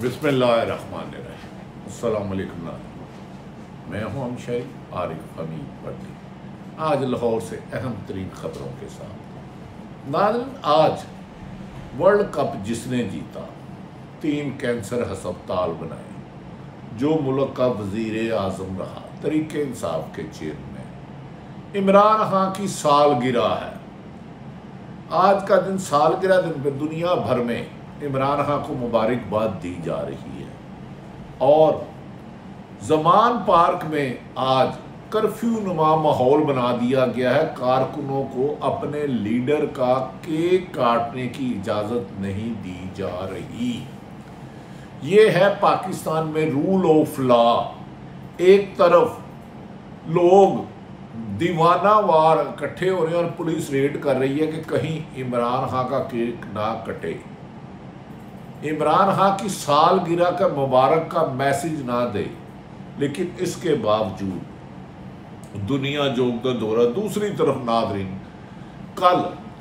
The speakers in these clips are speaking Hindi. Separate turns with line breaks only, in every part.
बिस्मिल्लाहिर्रहमानिर्रहीम। अस्सलाम वालेकुम। मैं हूं हमशरी आरिफ हमीद भट्टी। आज लाहौर से अहम तरीन खबरों के साथ। नाज़रीन, आज वर्ल्ड कप जिसने जीता, 3 कैंसर हस्पताल बनाए, जो मुल्क का वज़ीर आज़म रहा, तरीके इंसाफ के चेयरमैन, इमरान खान की सालगिरह है। आज का दिन सालगिरह दिन पे दुनिया भर में इमरान खान को मुबारकबाद दी जा रही है। और जमान पार्क में आज कर्फ्यू नुमा माहौल बना दिया गया है। कारकुनों को अपने लीडर का केक काटने की इजाज़त नहीं दी जा रही। ये है पाकिस्तान में रूल ऑफ लॉ। एक तरफ लोग दीवाना वार इकट्ठे हो रहे हैं और पुलिस रेड कर रही है कि कहीं इमरान खान का केक ना कटे, इमरान खान की सालगिरह का मुबारक का मैसेज ना दे। लेकिन इसके बावजूद दुनिया जोग का दौरा। दूसरी तरफ नाज़रीन, कल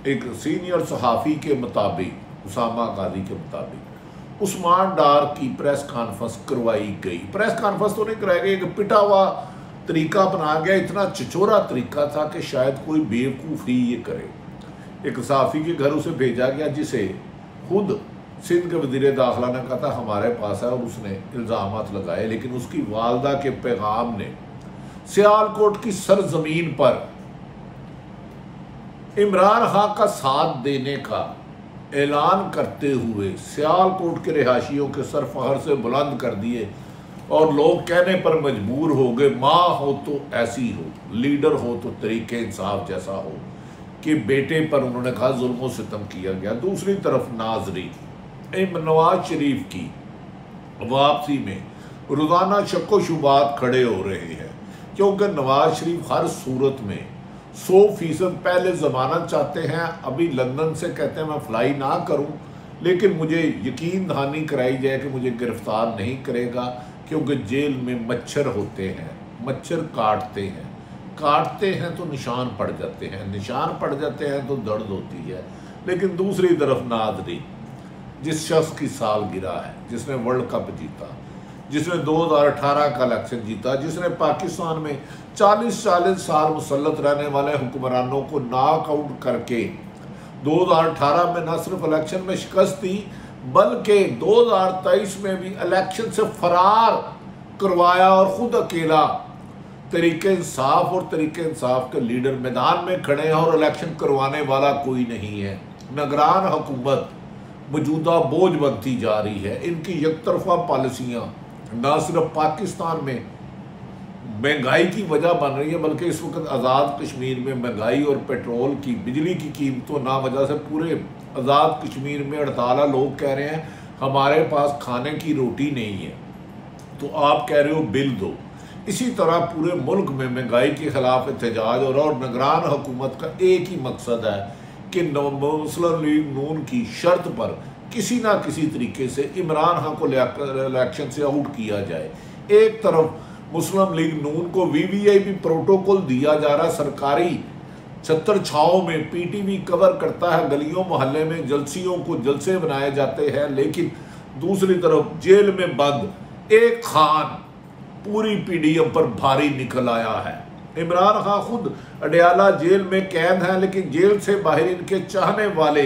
एक सीनियर सहाफ़ी के मुताबिक, उसामा गाजी के मुताबिक, उस्मान डार की प्रेस कॉन्फ्रेंस करवाई गई। प्रेस कॉन्फ्रेंस तो नहीं कराई गई, एक पिटा हुआ तरीका बना गया। इतना चिचोरा तरीका था कि शायद कोई बेवकूफ़ ही ये करे। एक सहाफ़ी के घर उसे भेजा गया, जिसे खुद सिंध के वज़ीर दाखिला ने कहा था हमारे पास है, और उसने इल्ज़ामात लगाए। लेकिन उसकी वालदा के पैगाम ने सियालकोट की सरजमीन पर इमरान खान का साथ देने का ऐलान करते हुए सियालकोट के रिहायशियों के सर फखर से बुलंद कर दिए। और लोग कहने पर मजबूर हो गए, माँ हो तो ऐसी हो, लीडर हो तो तरीके इंसाफ जैसा हो, कि बेटे पर उन्होंने कहा जुल्म सितम किया गया। दूसरी तरफ नाज़रीन, नवाज शरीफ की वापसी में रोज़ाना शक्को शुबात खड़े हो रहे हैं, क्योंकि नवाज शरीफ हर सूरत में 100% पहले ज़मानत चाहते हैं। अभी लंदन से कहते हैं मैं फ्लाई ना करूं, लेकिन मुझे यकीन दहानी कराई जाए कि मुझे गिरफ्तार नहीं करेगा, क्योंकि जेल में मच्छर होते हैं, मच्छर काटते हैं तो निशान पड़ जाते हैं, निशान पड़ जाते हैं तो दर्द होती है। लेकिन दूसरी तरफ नाज़रीन, जिस शख्स की सालगिरह है, जिसने वर्ल्ड कप जीता, जिसने 2018 का इलेक्शन जीता, जिसने पाकिस्तान में 40 साल मुसल्लत रहने वाले हुक्मरानों को नॉकआउट करके 2018 में न सिर्फ इलेक्शन में शिकस्त दी, बल्कि 2023 में भी इलेक्शन से फरार करवाया, और ख़ुद अकेला तरीके इंसाफ और तरीके इंसाफ के लीडर मैदान में खड़े हैं और इलेक्शन करवाने वाला कोई नहीं है। निगरान हुकूमत मौजूदा बोझ बनती जा रही है। इनकी एकतरफा पॉलिसियाँ न सिर्फ पाकिस्तान में महंगाई की वजह बन रही है, बल्कि इस वक्त आज़ाद कश्मीर में महंगाई और पेट्रोल की, बिजली की कीमतों ना वजह से पूरे आज़ाद कश्मीर में 48 लोग कह रहे हैं हमारे पास खाने की रोटी नहीं है, तो आप कह रहे हो बिल दो। इसी तरह पूरे मुल्क में महंगाई के खिलाफ एहतजाज और निगरान हुकूमत का एक ही मकसद है कि मुस्लिम लीग नून की शर्त पर किसी ना किसी तरीके से इमरान खान को इलेक्शन से आउट किया जाए। एक तरफ मुस्लिम लीग नून को वीवीआईपी प्रोटोकॉल दिया जा रहा है, सरकारी छत्र छाओं में पीटीवी कवर करता है, गलियों मोहल्ले में जलसियों को जलसे बनाए जाते हैं। लेकिन दूसरी तरफ जेल में बंद एक खान पूरी पीडीएम पर भारी निकल आया है। इमरान खान खुद अडयाला जेल में कैद हैं, लेकिन जेल से बाहर इनके चाहने वाले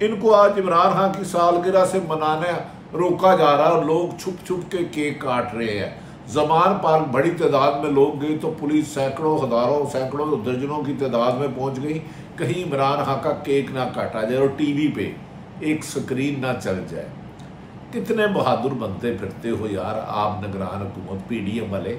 इनको आज इमरान खान की सालगिरह से मनाने रोका जा रहा है, और लोग छुप छुप के केक काट रहे हैं। जमान पार्क बड़ी तादाद में लोग गए तो पुलिस सैकड़ों, हज़ारों, सैकड़ों, दर्जनों की तादाद में पहुंच गई, कहीं इमरान खान का केक ना काटा जाए और टीवी पे एक स्क्रीन ना चल जाए। कितने बहादुर बनते फिरते हो यार आप निगरान हुकूमत पीडीएम वाले,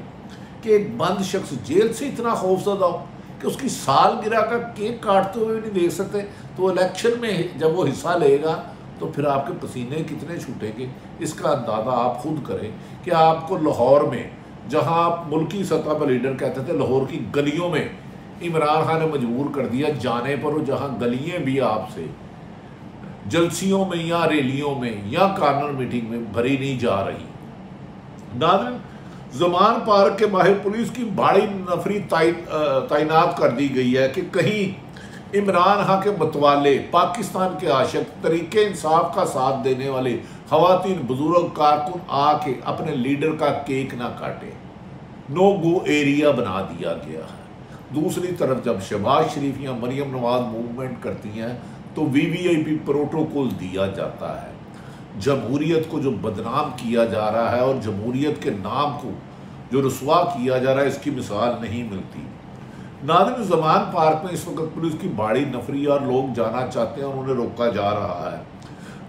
कि एक बंद शख्स जेल से इतना खौफजदा हो कि उसकी सालगिरह का केक काटते हुए नहीं देख सकते। तो इलेक्शन में जब वो हिस्सा लेगा तो फिर आपके पसीने कितने छूटेंगे, इसका अंदाज़ा आप खुद करें। कि आपको लाहौर में, जहां आप मुल्की सतह पर लीडर कहते थे, लाहौर की गलियों में इमरान खान ने मजबूर कर दिया जाने पर, और जहां गलियां भी आपसे जलसियों में या रैलियों में या कार्नर मीटिंग में भरी नहीं जा रही। नाज़रीन, जमान पार्क के बाहर पुलिस की भारी नफरी तैनात कर दी गई है कि कहीं इमरान खान के मतवाले, पाकिस्तान के आशिक, तरीके इंसाफ का साथ देने वाले खवातीन बुजुर्ग कारकुन आके अपने लीडर का केक ना काटे, नो गो एरिया बना दिया गया है। दूसरी तरफ जब शहबाज शरीफ या मरियम नवाज मूवमेंट करती हैं तो वीवीआईपी प्रोटोकॉल दिया जाता है। जमहूरियत को जो बदनाम किया जा रहा है और जमहूरियत के नाम को जो रुसवा किया जा रहा है, इसकी मिसाल नहीं मिलती। नाज़रीन, ज़मान पार्क में इस वक्त पुलिस की भारी नफरी और लोग जाना चाहते हैं और उन्हें रोका जा रहा है,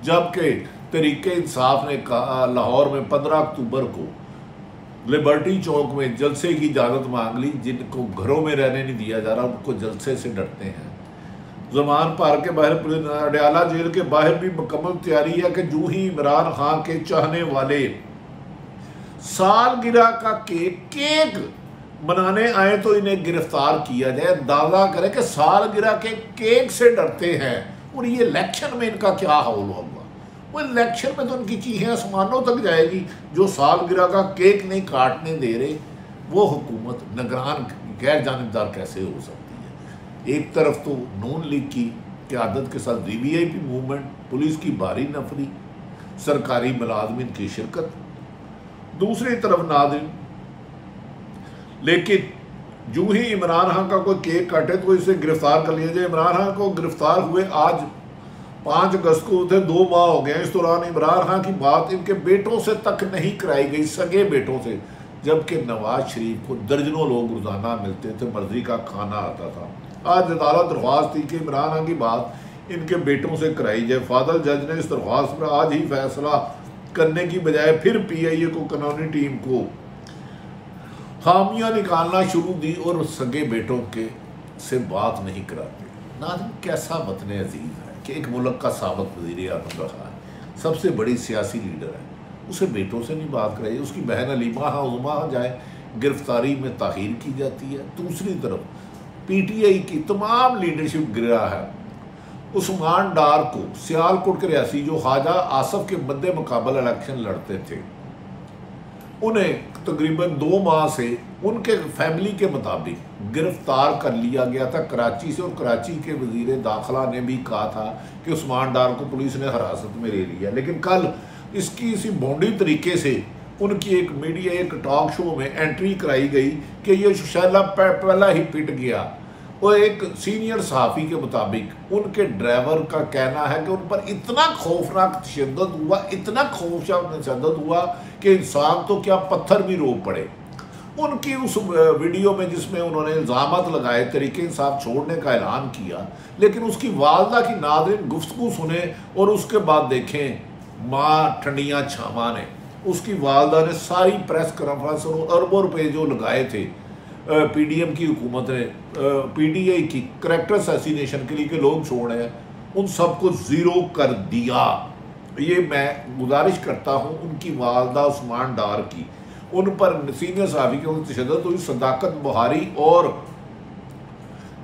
जबकि तहरीक इंसाफ ने कहा लाहौर में 15 अक्टूबर को लिबर्टी चौक में जलसे की इजाज़त मांग ली। जिनको घरों में रहने नहीं दिया जा रहा उनको जलसे से डरते हैं। ज़मान पार्क के बाहर पुलिस, अडयाला जेल के बाहर भी मुकम्मल तैयारी है कि जो ही इमरान खान के चाहने वाले सालगिरह का केक बनाने आए तो इन्हें गिरफ्तार किया जाए। दावा करें कि सालगिरह के केक से डरते हैं और ये इलेक्शन में इनका क्या हाल होगा। वो इलेक्शन में तो उनकी चीखें आसमानों तक जाएगी। जो सालगिरह का केक नहीं काटने दे रहे, वो हुकूमत निगरान गैर जानिबदार कैसे हो सकती है। एक तरफ तो नून लीग की क़यादत के साथ वीवीआईपी मूवमेंट, पुलिस की भारी नफरी, सरकारी मुलाजमिन की शिरकत, दूसरी तरफ नाज़रीन लेकिन जो ही इमरान खान का कोई केक काटे तो इसे गिरफ्तार कर लिया जाए। इमरान खान को गिरफ्तार हुए आज 5 अगस्त को थे, 2 माह हो गए। इस दौरान इमरान खान की बात इनके बेटों से तक नहीं कराई गई, सगे बेटों से, जबकि नवाज शरीफ को दर्जनों लोग रोजाना मिलते थे, मर्जी का खाना आता था। आज अदालत दरख्वास्त थी कि इमरान खान की बात इनके बेटों से कराई जाए। फादर जज ने इस दरख्वास्त पर आज ही फैसला करने की बजाय फिर PIA को कानूनी टीम को खामियां निकालना शुरू दी और सगे बेटों के से बात नहीं कराते। नाज़रीन, कैसा वतन अजीज है कि एक मुल्क का साबिक वज़ीर आज़म रहा है, सबसे बड़ी सियासी लीडर है, उसे बेटों से नहीं बात कराई। उसकी बहन अलीमा उज़मा जाए, गिरफ्तारी में ताख़ीर की जाती है। दूसरी तरफ PTI की तमाम लीडरशिप गिरा है। उस्मान डार को सियालकोट के रियासी जो ख्वाजा आसफ के मद्दे मुकाबला इलेक्शन लड़ते थे, उन्हें तकरीबन 2 माह से उनके फैमिली के मुताबिक गिरफ्तार कर लिया गया था कराची से। और कराची के वजीर दाखिला ने भी कहा था कि उस्मान डार को पुलिस ने हिरासत में ले लिया। लेकिन कल इसकी इसी भोंडी तरीके से उनकी एक मीडिया एक टॉक शो में एंट्री कराई गई कि ये शैला पहला ही पिट गया। और एक सीनियर सहाफ़ी के मुताबिक उनके ड्राइवर का कहना है कि उन पर इतना खौफनाक तशद्दुद हुआ, इतना खौफनाक तशद्दुद हुआ कि इंसान तो क्या पत्थर भी रो पड़े। उनकी उस वीडियो में जिसमें उन्होंने इल्ज़ामात लगाए, तरीके इंसाफ छोड़ने का ऐलान किया, लेकिन उसकी वालदा की नाज़रीन गुफ्तगू सुने और उसके बाद देखें माँ ठंडियाँ छामा ने, उसकी वालदा ने सारी प्रेस कॉन्फ्रेंस और अरबों रुपये जो लगाए थे PDM की हुकूमत ने PTI की करैक्टर असैसिनेशन के लिए कि लोग छोड़ हैं, उन सबको ज़ीरो कर दिया। ये मैं गुजारिश करता हूँ उनकी वालदा उस्मान डार की, उन पर सीनियर सहाफ़ी के तशद्दुद हुई, सदाकत बुहारी और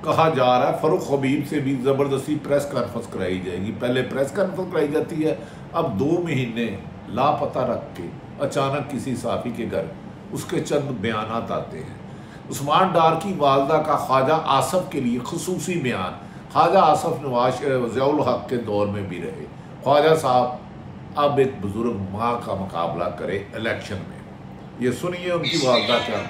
कहा जा रहा है फ़रूख हबीब से भी ज़बरदस्ती प्रेस कॉन्फ्रेंस कराई जाएगी। पहले प्रेस कॉन्फ्रेंस कराई जाती है, अब 2 महीने लापता रख के अचानक किसी सहाफ़ी के घर उसके चंद बयानात आते हैं। उस्मान डार की वालदा का ख्वाजा आसफ के लिए खुसूसी बयान, ख्वाजा आसफ नवाज ज़ियाउल हक के दौर में भी रहे। ख्वाजा साहब अब एक बुजुर्ग माँ का मुकाबला करे इलेक्शन में, ये सुनिए उनकी वालदा क्या।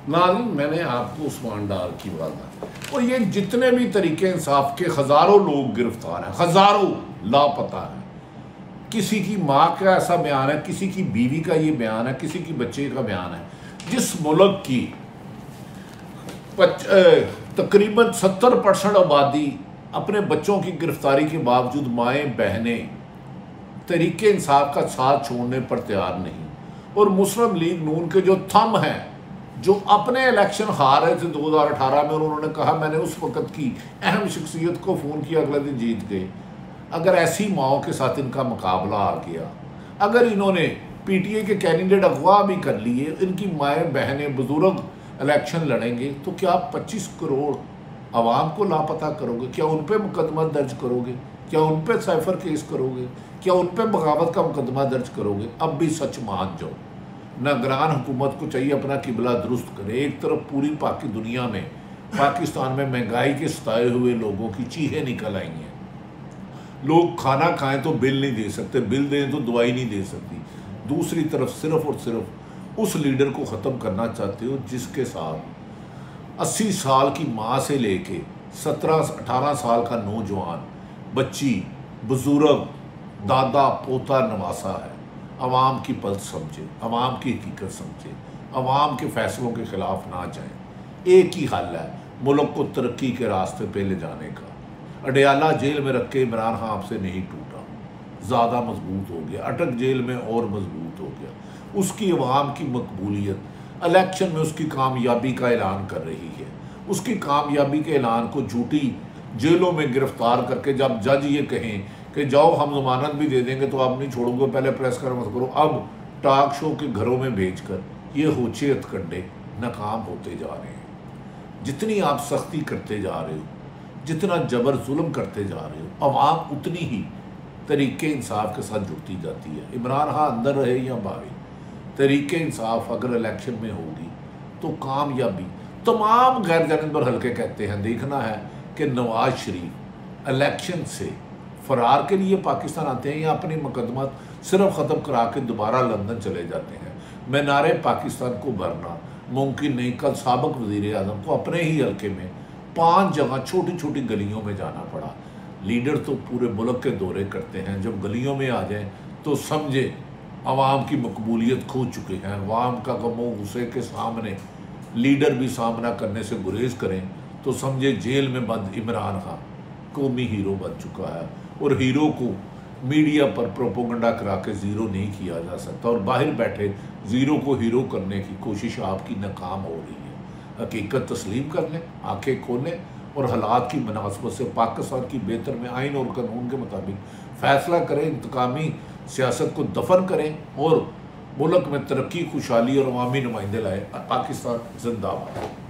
नाज़रीन, मैंने आपको उस्मान डार की वालदा और ये जितने भी तरीके इंसाफ के हज़ारों लोग गिरफ्तार हैं, हज़ारों लापता हैं। किसी की माँ का ऐसा बयान है, किसी की बीवी का ये बयान है, किसी की बच्चे का बयान है। जिस मुल्क की तकरीबन 70% आबादी अपने बच्चों की गिरफ्तारी के बावजूद माएँ बहनें तहरीक इंसाफ का साथ छोड़ने पर तैयार नहीं, और मुस्लिम लीग नून के जो थम हैं, जो अपने इलेक्शन हार रहे थे 2018 में, और उन्होंने कहा मैंने उस वक़्त की अहम शख्सियत को फ़ोन किया, अगले दिन जीत गए। अगर ऐसी माओं के साथ इनका मुकाबला आ गया, अगर इन्होंने पीटीए के कैंडिडेट अगवा भी कर लिए, इनकी माएँ बहनें बुजुर्ग इलेक्शन लड़ेंगे, तो क्या आप 25 करोड़ आवाम को लापता करोगे? क्या उन पर मुकदमा दर्ज करोगे? क्या उन पर साइफर केस करोगे? क्या उन पर बगावत का मुकदमा दर्ज करोगे? अब भी सच मान जाओ, निगरान हुकूमत को चाहिए अपना किबला दुरुस्त करे। एक तरफ पूरी पाकि दुनिया में, पाकिस्तान में महंगाई के सताए हुए लोगों की चीखें निकल आई हैं। लोग खाना खाएं तो बिल नहीं दे सकते, बिल दें तो दवाई नहीं दे सकती। दूसरी तरफ सिर्फ और सिर्फ उस लीडर को ख़त्म करना चाहते हो जिसके साथ 80 साल की माँ से लेके 17-18 साल का नौजवान, बच्ची, बुजुर्ग, दादा पोता नवासा है। अवाम की पल्स समझे, अवाम की हकीकत समझे, अवाम के फैसलों के ख़िलाफ़ ना जाएं। एक ही हल है मुल्क को तरक्की के रास्ते पे ले जाने का। अडयाला जेल में रख के इमरान खान आपसे नहीं टूटा, ज़्यादा मजबूत हो गया। अटक जेल में और मजबूत हो गया। उसकी अवाम की मकबूलियत इलेक्शन में उसकी कामयाबी का ऐलान कर रही है। उसकी कामयाबी के ऐलान को झूठी जेलों में गिरफ्तार करके जब जज ये कहें कि जाओ हम जमानत भी दे देंगे तो आप नहीं छोड़ोगे, पहले प्रेस कॉन्फ्रेंस करो, अब टॉक शो के घरों में भेजकर ये होचे हथकंडे नाकाम होते जा रहे हैं। जितनी आप सख्ती करते जा रहे हो, जितना जबर जुल्म करते जा रहे हो, अवाम उतनी ही तहरीक इंसाफ के साथ जुड़ती जाती है। इमरान खान अंदर रहे या बाहर, तहरीक इंसाफ अगर इलेक्शन में होगी तो कामयाबी तमाम गैर जानबदार हल्के कहते हैं। देखना है कि नवाज शरीफ इलेक्शन से फरार के लिए पाकिस्तान आते हैं या अपनी मुकदमा सिर्फ ख़त्म करा के दोबारा लंदन चले जाते हैं। मीनारे पाकिस्तान को भरना मुमकिन नहीं। कल साबिक़ वज़ीर आज़म को अपने ही हल्के में 5 जगह छोटी छोटी गलियों में जाना पड़ा। लीडर तो पूरे मुल्क के दौरे करते हैं, जब गलियों में आ जाएं तो समझे अवाम की मकबूलियत खो चुके हैं। अवाम का गमो गुस्से के सामने लीडर भी सामना करने से गुरेज करें तो समझे जेल में बंद इमरान खान कौमी हीरो बन चुका है। और हीरो को मीडिया पर प्रोपोगंडा करा के ज़ीरो नहीं किया जा सकता, और बाहर बैठे ज़ीरो को हीरो करने की कोशिश आपकी नाकाम हो रही है। हकीकत तस्लीम कर लें, आंखें खोलें और हालात की मुनासबत से पाकिस्तान की बेहतर में आइन और कानून के मुताबिक फ़ैसला करें, इंतकामी सियासत को दफन करें और मुल्क में तरक्की, खुशहाली और अवामी नुमाइंदे लाए। पाकिस्तान जिंदाबाद।